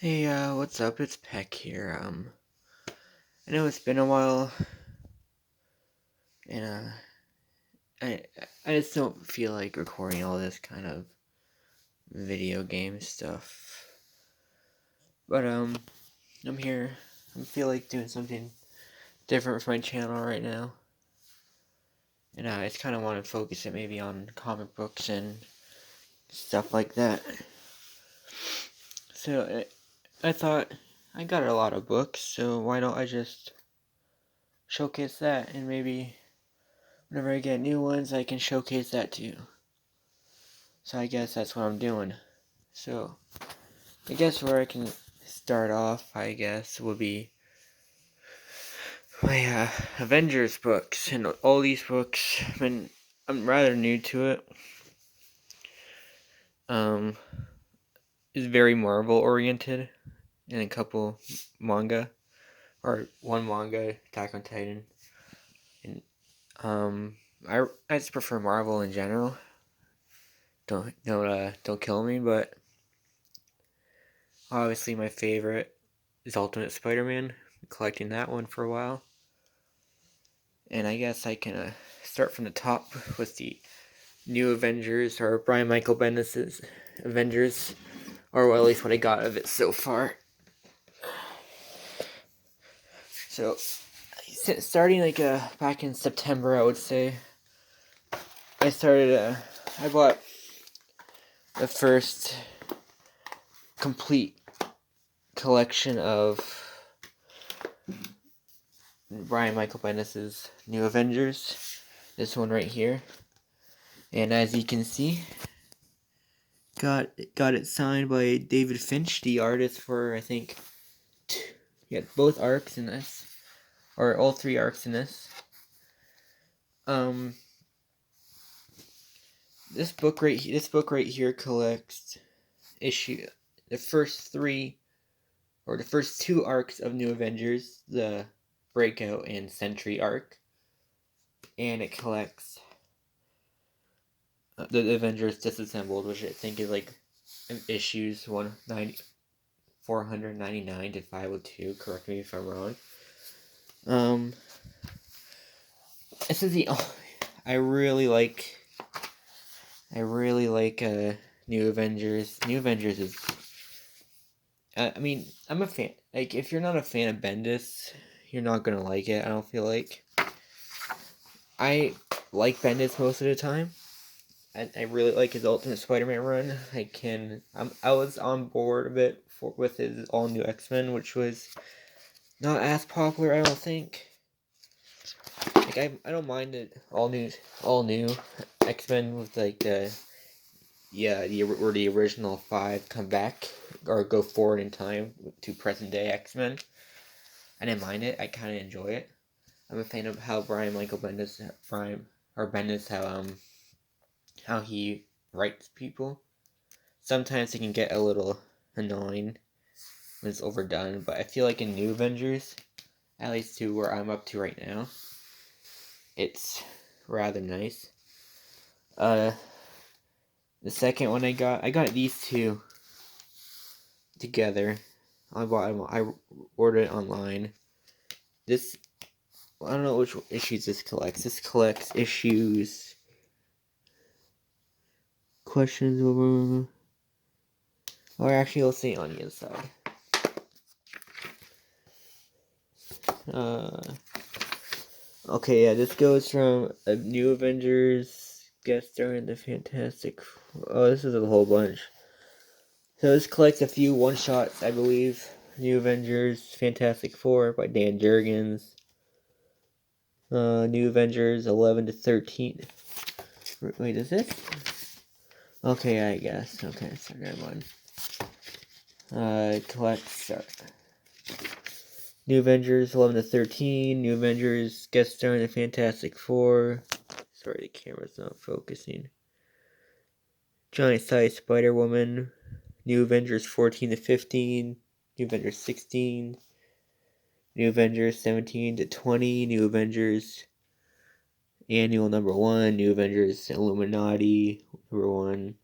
Hey, what's up? It's Peck here. I know it's been a while, and I I just don't feel like recording all this kind of video game stuff. But I'm here. I feel like doing something different for my channel right now, and I just kind of want to focus it maybe on comic books and stuff like that. So I thought I got a lot of books, so why don't I just showcase that, and maybe whenever I get new ones, I can showcase that too. So I guess that's what I'm doing. So I guess where I can start off, I guess, would be my Avengers books. And all these books, I'm rather new to it. Um, it's very Marvel oriented, and a couple manga, or one manga, Attack on Titan. And I just prefer Marvel in general. Don't kill me, but obviously my favorite is Ultimate Spider-Man. Collecting that one for a while. And I guess I can start from the top with the New Avengers, or Brian Michael Bendis' Avengers, or well, at least what I got of it so far. So, starting back in September, I would say, I bought the first complete collection of Brian Michael Bendis' New Avengers. This one right here. And as you can see, got it signed by David Finch, the artist for, I think, both arcs in this, or all three arcs in this. This book right here collects the first two arcs of New Avengers, the Breakout and Sentry arc, and it collects the Avengers Disassembled, which I think is like issues 499 to 502. Correct me if I'm wrong. This is I really like New Avengers. New Avengers is I mean, I'm a fan. Like, if you're not a fan of Bendis, you're not gonna like it. I don't feel like. I like Bendis most of the time. I really like his Ultimate Spider-Man run. I was on board a bit with his all new X-Men, which was not as popular, I don't think. Like, I don't mind it all new X-Men with like the original 5 come back or go forward in time to present day X-Men. I didn't mind it. I kind of enjoy it. I'm a fan of how how he writes people. Sometimes it can get a little annoying when it's overdone, but I feel like in New Avengers, at least to where I'm up to right now, it's rather nice. The second one I got these two together. I ordered it online. I don't know which issues this collects. This collects issues, questions over, or actually, let's see on the inside. Okay, yeah, this goes from a New Avengers guest star in the Fantastic. Oh, this is a whole bunch. So this collects a few one-shots, I believe. New Avengers, Fantastic Four by Dan Jurgens. New Avengers 11 to 13. Wait, is this? Okay, I guess. Okay, so never mind. It collects New Avengers 11 to 13. New Avengers guest star in the Fantastic Four. Sorry, the camera's not focusing. Giant-sized Spider-Woman. New Avengers 14 to 15. New Avengers 16. New Avengers 17 to 20. New Avengers Annual number 1. New Avengers Illuminati number 1.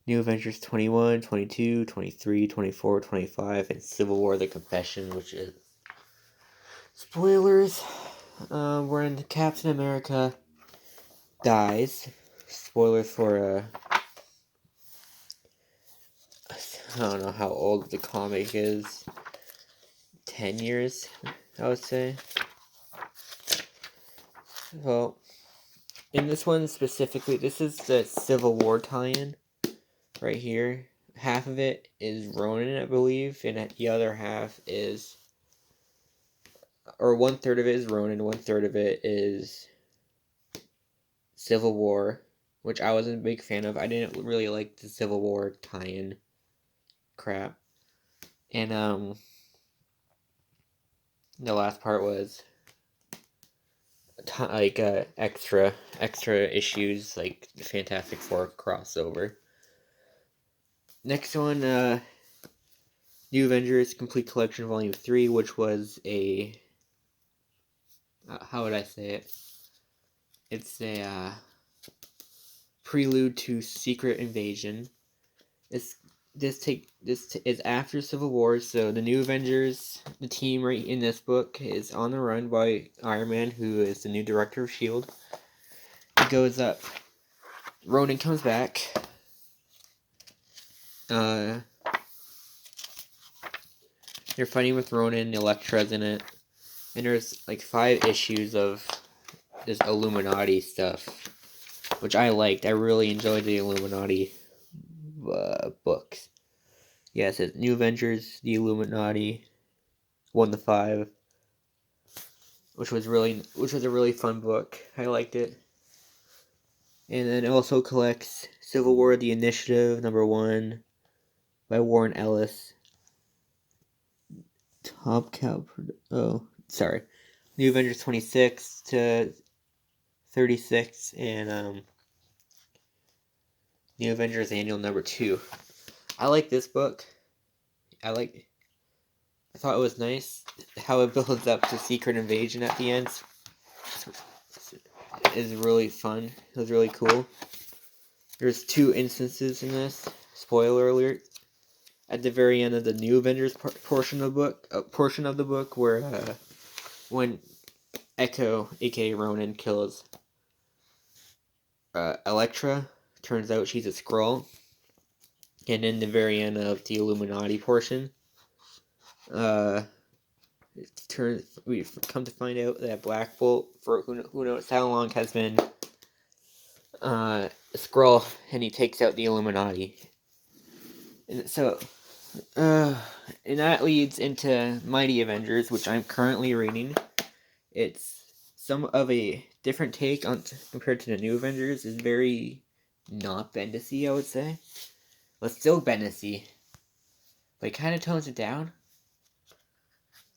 New Avengers 21, 22, 23, 24, 25, and Civil War The Confession, which is spoilers. When Captain America dies. Spoilers for I don't know how old the comic is. 10 years, I would say. Well, in this one specifically, this is the Civil War tie-in right here. Half of it is Ronin, I believe, and the other half is, or 1/3 of it is Ronin, 1/3 of it is Civil War, which I wasn't a big fan of. I didn't really like the Civil War tie-in crap. And the last part was like extra issues, like the Fantastic Four crossover. Next one, New Avengers Complete Collection Volume 3, which was a how would I say it? It's a prelude to Secret Invasion. This is after Civil War, so the New Avengers, the team right in this book, is on the run by Iron Man, who is the new director of S.H.I.E.L.D. He goes up. Ronan comes back. They're fighting with Ronan. Elektra's in it, and there's like 5 issues of this Illuminati stuff, which I liked. I really enjoyed the Illuminati books. Yeah, it says New Avengers, the Illuminati, 1-5, which was a really fun book. I liked it. And then it also collects Civil War: The Initiative #1 by Warren Ellis. New Avengers 26 to 36, and New Avengers Annual #2. I like this book. I thought it was nice how it builds up to Secret Invasion at the end. Is really fun. It was really cool. There's 2 instances in this. Spoiler alert. At the very end of the New Avengers portion of the book, where when Echo, aka Ronan, kills Elektra, turns out she's a Skrull. And in the very end of the Illuminati portion, we come to find out that Black Bolt, for who knows how long, has been a Skrull, and he takes out the Illuminati. And so, and that leads into Mighty Avengers, which I'm currently reading. It's some of a different take on compared to the New Avengers. It's very not Bendis-y, I would say, but still Bendis-y. But it kind of tones it down.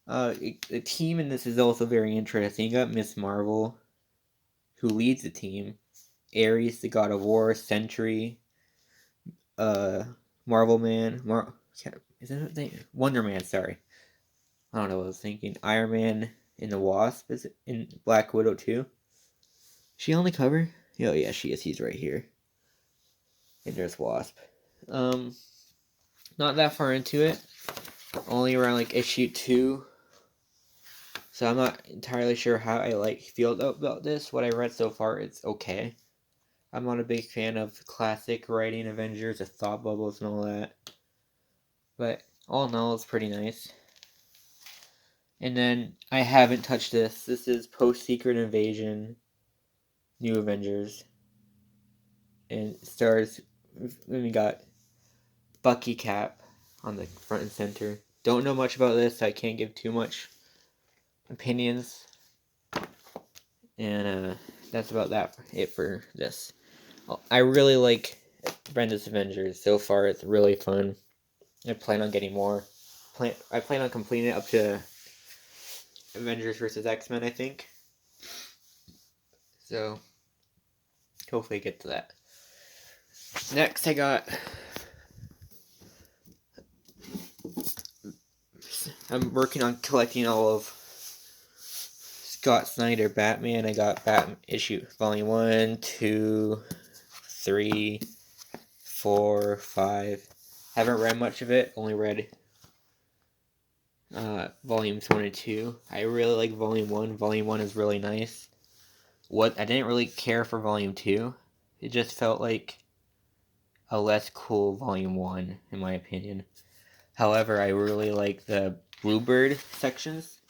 The team in this is also very interesting. You got Miss Marvel, who leads the team. Ares, the God of War. Sentry. Marvel Man. Is that what they? Wonder Man. Sorry, I don't know what I was thinking. Iron Man and the Wasp is in Black Widow too. She on the cover? Oh yeah, she is. He's right here. And there's Wasp. Not that far into it. Only around like issue 2. So I'm not entirely sure how I feel about this. What I read so far, it's okay. I'm not a big fan of classic writing Avengers, the thought bubbles and all that. But all in all, it's pretty nice. And then I haven't touched this. This is post-Secret Invasion, New Avengers. And it stars, we got Bucky Cap on the front and center. Don't know much about this, so I can't give too much opinions. And that's about it for this. I really like Brenda's Avengers. So far, it's really fun. I plan on getting more. I plan on completing it up to Avengers vs. X-Men, I think. So, hopefully get to that. Next, I'm working on collecting all of Scott Snyder Batman. I got Batman issue Volume 1, 2, 3, 4, 5. Haven't read much of it. Only read volumes 1 and 2. I really like volume 1. Volume 1 is really nice. I didn't really care for volume 2. It just felt like a less cool volume 1, in my opinion. However, I really like the Bluebird sections.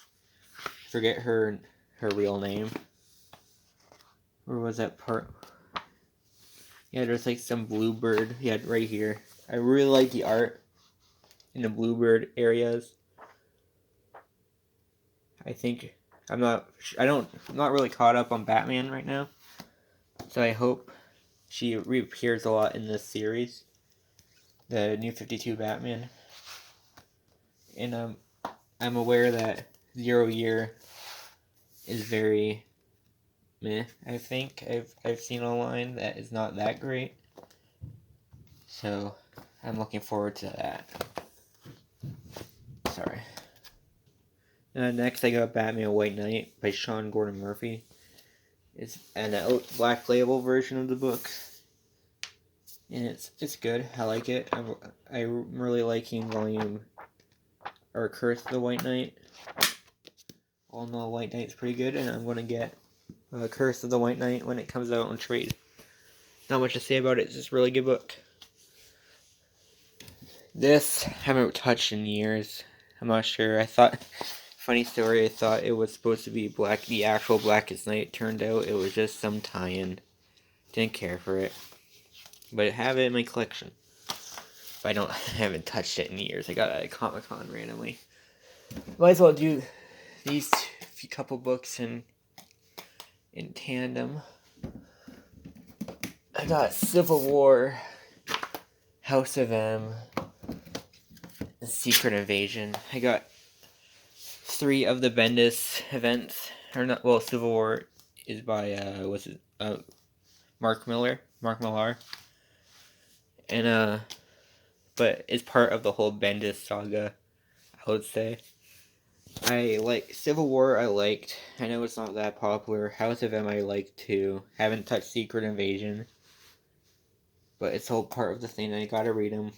Forget her real name. Where was that part? Yeah, there's like some Bluebird. Yeah, right here. I really like the art in the Bluebird areas. I'm not really caught up on Batman right now. So I hope she reappears a lot in this series. The New 52 Batman. And I'm aware that Zero Year is very meh, I think. I've seen online that is not that great. So I'm looking forward to that. Sorry. Next I got Batman White Knight by Sean Gordon Murphy. It's an black label version of the book. And it's good. I like it. I'm really liking Curse of the White Knight. All in all, White Knight's pretty good, and I'm going to get Curse of the White Knight when it comes out on trade. Not much to say about it, it's just a really good book. This, I haven't touched in years. I'm not sure. Funny story, I thought it was supposed to be the actual Blackest Night. Turned out it was just some tie-in. Didn't care for it. But I have it in my collection. But I haven't touched it in years. I got it at Comic-Con randomly. Might as well do these couple books in tandem. I got Civil War, House of M, and Secret Invasion. I got 3 of the Bendis events. Civil War is by Mark Millar. And but it's part of the whole Bendis saga, I would say. I like Civil War. I know it's not that popular. House of M I like too. Haven't touched Secret Invasion, but it's all part of the thing. I gotta read them.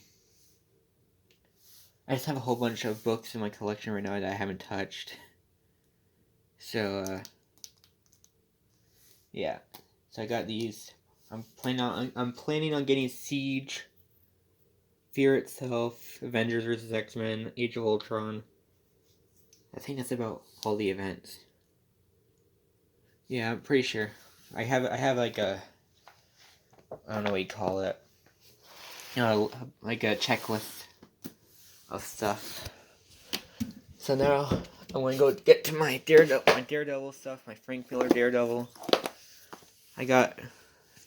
I just have a whole bunch of books in my collection right now that I haven't touched. So yeah. So I got these. I'm planning on getting Siege, Fear Itself, Avengers vs. X-Men, Age of Ultron. I think that's about all the events. Yeah, I'm pretty sure. I have like I don't know what you call it. Like a checklist of stuff. So now I'm gonna go get to my Daredevil stuff, my Frank Miller Daredevil. I got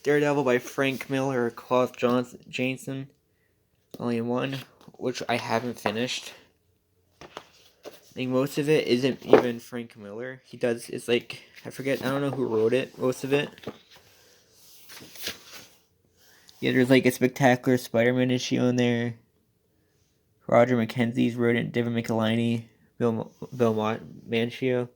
Daredevil by Frank Miller, Cloth Jansen, Volume 1, which I haven't finished. I think most of it isn't even Frank Miller. It's like, I don't know who wrote it, most of it. Yeah, there's like a spectacular Spider-Man issue on there. Roger Mackenzie's wrote it, Devin McElhinney, Bill Manchio.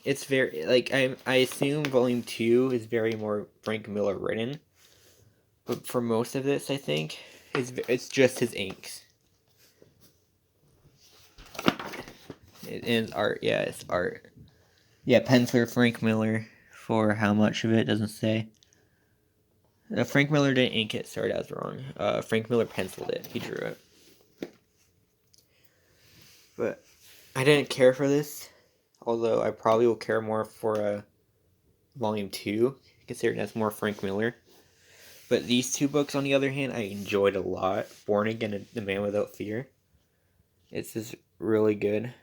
It's very, like, I assume Volume 2 is very more Frank Miller written. But for most of this, I think, it's just his inks. And art, yeah, it's art. Yeah, penciler Frank Miller. For how much of it, doesn't say. Frank Miller didn't ink it, sorry, that was wrong. Frank Miller penciled it, he drew it. But I didn't care for this, although I probably will care more for Volume 2, considering that's more Frank Miller. But these 2 books, on the other hand, I enjoyed a lot. Born Again and The Man Without Fear. It's just really good.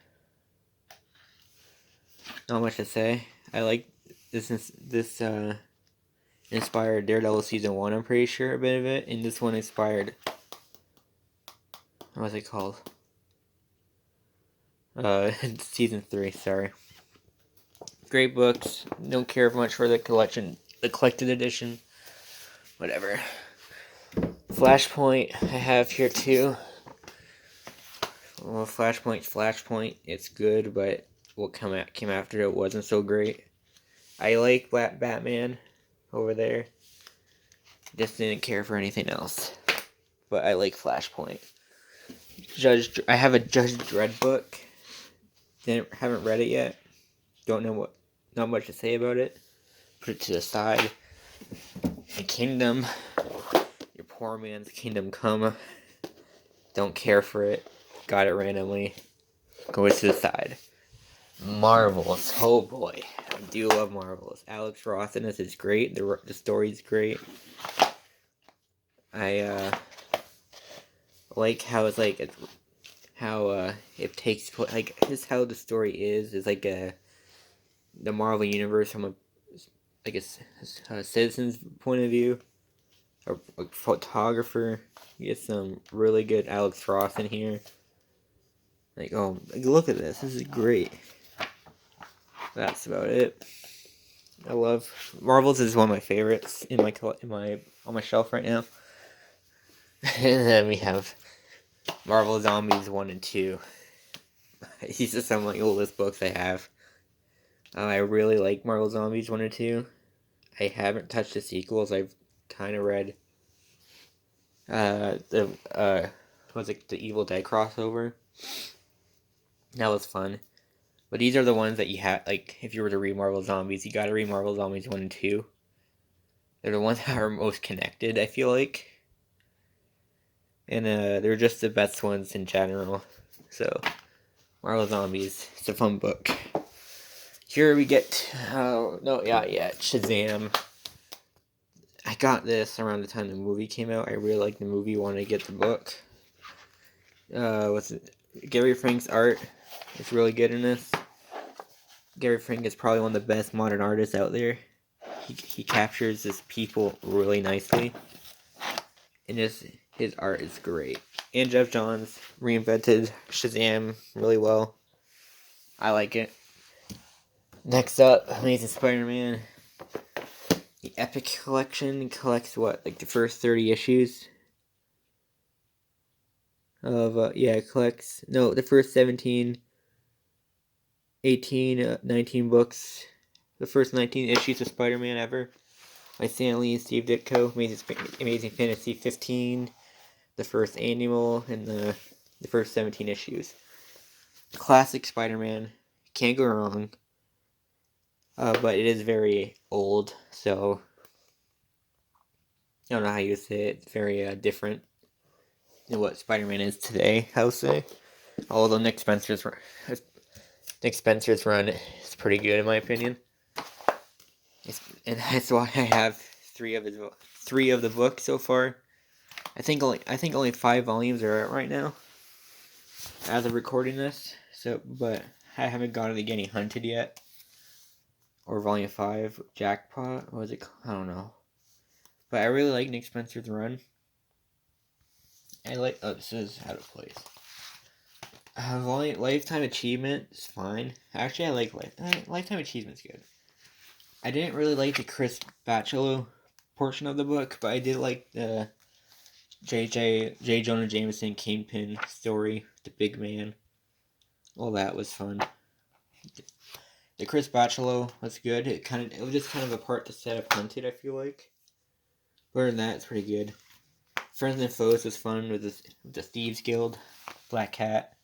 Not much to say. I like this inspired Daredevil Season 1, I'm pretty sure, a bit of it. And this one inspired, what was it called? Season 3, sorry. Great books. Don't care much for the collected edition. Whatever. Flashpoint, I have here too. Well, Flashpoint. It's good, but what came after it wasn't so great. I like Batman over there. Just didn't care for anything else. But I like Flashpoint. I have a Judge Dredd book. Haven't read it yet. Don't know not much to say about it. Put it to the side. The Kingdom. Your poor man's Kingdom Come. Don't care for it. Got it randomly. Goes to the side. Marvels. Oh boy. I do love Marvels. Alex Ross in this is great. The story's great. I like how it's like it takes like this how the story is like the Marvel universe from a citizen's point of view, or a photographer. You get some really good Alex Ross in here. Like, oh, look at this. This is great. That's about it. I love Marvels is one of my favorites on my shelf right now. And then we have Marvel Zombies 1 and 2. These are some of my oldest books I have. I really like Marvel Zombies 1 and 2. I haven't touched the sequels. I've kind of read the Evil Dead crossover. That was fun. But these are the ones that you have, like, if you were to read Marvel Zombies, you gotta read Marvel Zombies 1 and 2. They're the ones that are most connected, I feel like. And they're just the best ones in general. So, Marvel Zombies, it's a fun book. Here we get, Shazam. I got this around the time the movie came out. I really liked the movie, wanted to get the book. Gary Frank's art is really good in this. Gary Frank is probably one of the best modern artists out there. He captures his people really nicely. And his art is great. And Jeff Johns reinvented Shazam really well. I like it. Next up, Amazing Spider-Man. The Epic Collection collects the first 30 issues of, it collects, the first 17, 18, 19 books, the first 19 issues of Spider-Man ever, by Stan Lee and Steve Ditko. Amazing Fantasy 15, the first annual, and the first 17 issues. Classic Spider-Man, can't go wrong. But it is very old, so I don't know how you say it. It's very different than what Spider-Man is today, I would say. Although Nick Spencer's run is pretty good in my opinion. And that's why I have three of the books so far. I think only 5 volumes are out right now, as of recording this. But I haven't gotten to Getting Hunted yet. Or Volume 5, Jackpot, what was it? I don't know. But I really like Nick Spencer's run. This is out of place. Lifetime Achievement is fine. Actually, I like Lifetime Achievement's good. I didn't really like the Chris Bachalo portion of the book, but I did like the J. Jonah Jameson Kingpin story, the big man. All that was fun. The Chris Bachalo was good. It was just kind of a part to set up Hunted, I feel like. Other than that, it's pretty good. Friends and Foes was fun with the Thieves Guild, Black Cat.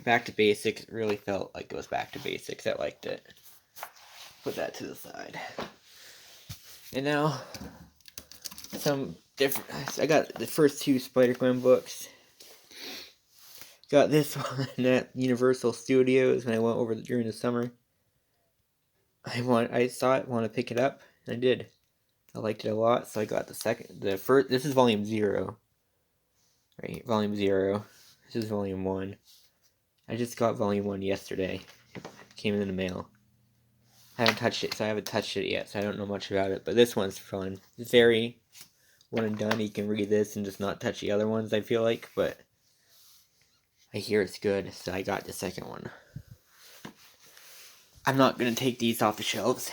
Back to Basics really felt like it was back to basics. I liked it. Put that to the side. And now, I got the first 2 Spider-Gwen books. Got this one at Universal Studios when I went over during the summer. I saw it, wanted to pick it up, and I did. I liked it a lot, so I got the first, this is volume 0. Right, volume 0. This is volume 1. I just got volume 1 yesterday. It came in the mail. I haven't touched it yet, so I don't know much about it, but this one's fun. It's very one and done. You can read this and just not touch the other ones, I feel like, but I hear it's good, so I got the second one. I'm not going to take these off the shelves,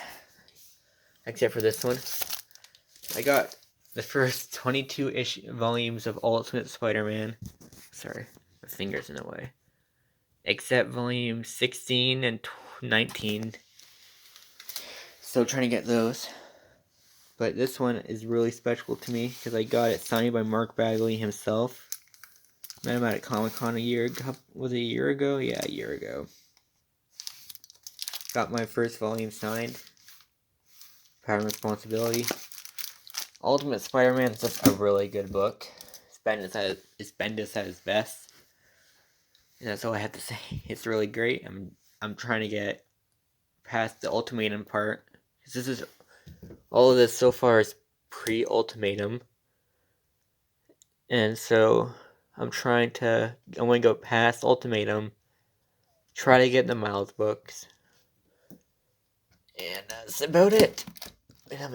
except for this one. I got the first 22 volumes of Ultimate Spider-Man. Sorry, my finger's in the way. Except volume 16 and 19. Still trying to get those. but this one is really special to me because I got it signed by Mark Bagley himself. Met him at Comic-Con a year ago. Was it a year ago? Yeah, a year ago. Got my first volume signed. Power and Responsibility. Ultimate Spider-Man is just a really good book. It's Bendis at his best. And that's all I have to say. It's really great. I'm trying to get past the ultimatum part. All of this so far is pre-ultimatum. And so I'm going to go past ultimatum. Try to get the Miles books. And that's about it.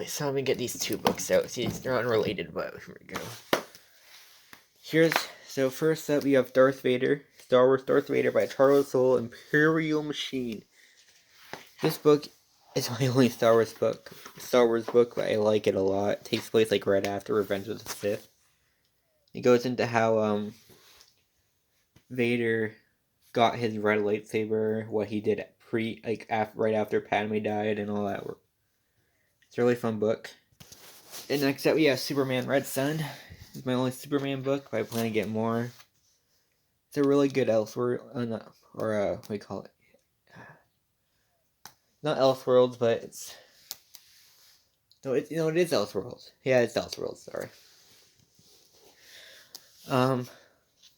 So I'm gonna get these two books out. See, they're unrelated, but here we go. So first up we have Darth Vader, Star Wars Darth Vader by Charles Soule, Imperial Machine. This book is my only Star Wars book, but I like it a lot. It takes place like right after Revenge of the Sith. It goes into how Vader got his red lightsaber, what he did right after Padme died, and all that. It's a really fun book. And next up we have Superman Red Sun. It's my only Superman book, but I plan to get more. It's a really good Elseworld, what do you call it? Not Elseworlds, but it is Elseworlds. Yeah, it's Elseworlds. Sorry.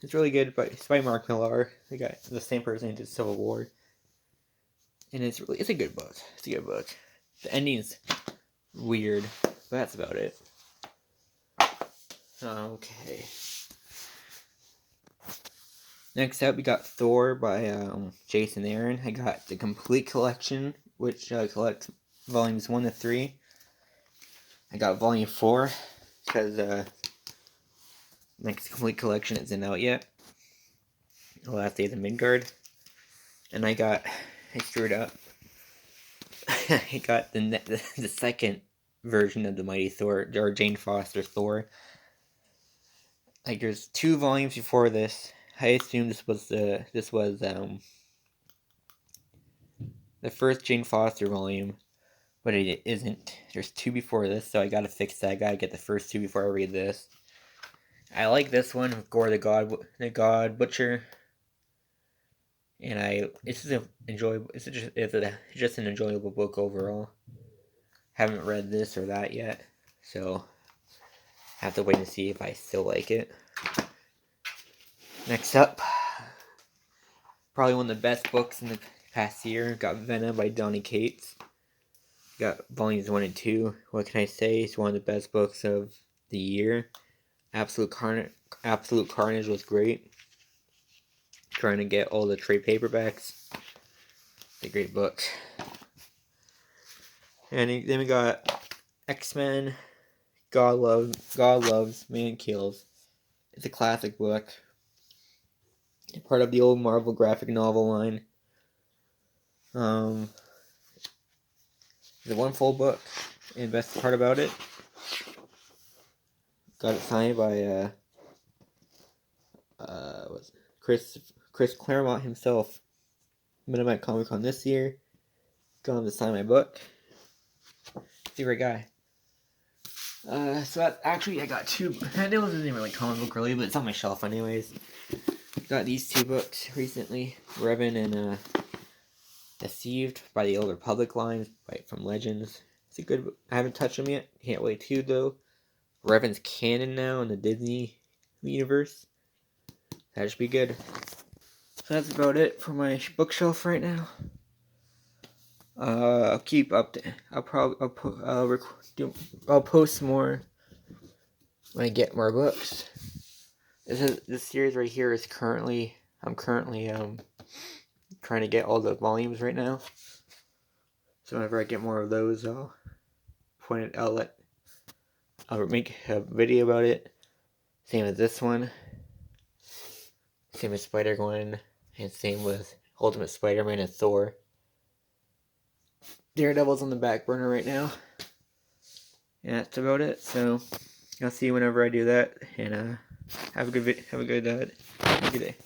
It's really good, but it's by Mark Millar. They got the same person who did Civil War, and it's a good book. It's a good book. The ending's weird, but that's about it. Okay. Next up, we got Thor by Jason Aaron. I got the complete collection, which collects volumes 1 to 3. I got volume 4 because next complete collection isn't out yet. The Last Days of Midgard. And I screwed up. I got the second version of the Mighty Thor, or Jane Foster Thor. Like, there's 2 volumes before this. I assume this was the first Jane Foster volume, but it isn't. There's 2 before this, so I gotta fix that. I gotta get the first 2 before I read this. I like this one with Gore the God Butcher, and it's just an enjoyable book overall. Haven't read this or that yet, so have to wait and see if I still like it. Next up, probably one of the best books in the past year. Got Venom by Donny Cates. Got volumes 1 and 2. What can I say? It's one of the best books of the year. Absolute Carnage was great. Trying to get all the trade paperbacks. It's a great book. And then we got XMen. God Loves, Man Kills. It's a classic book. Part of the old Marvel graphic novel line. The one full book. And the best part about it, got it signed by Chris Claremont himself. Met him at Comic-Con this year. Got him to sign my book. He's a great guy. So actually I got 2. I know this isn't really comic book related, but it's on my shelf anyways. Got these 2 books recently. Revan and Deceived by the Old Republic line from Legends. It's a good book. I haven't touched them yet. Can't wait to though. Revan's canon now in the Disney universe. That should be good. So that's about it for my bookshelf right now. I'll keep up. I'll post more when I get more books. This series right here is I'm currently trying to get all the volumes right now. So whenever I get more of those, I'll make a video about it. Same as this one. Same as Spider-Gwen, and same with Ultimate Spider-Man and Thor. Daredevil's on the back burner right now. And that's about it. So I'll see you whenever I do that. And have a good day.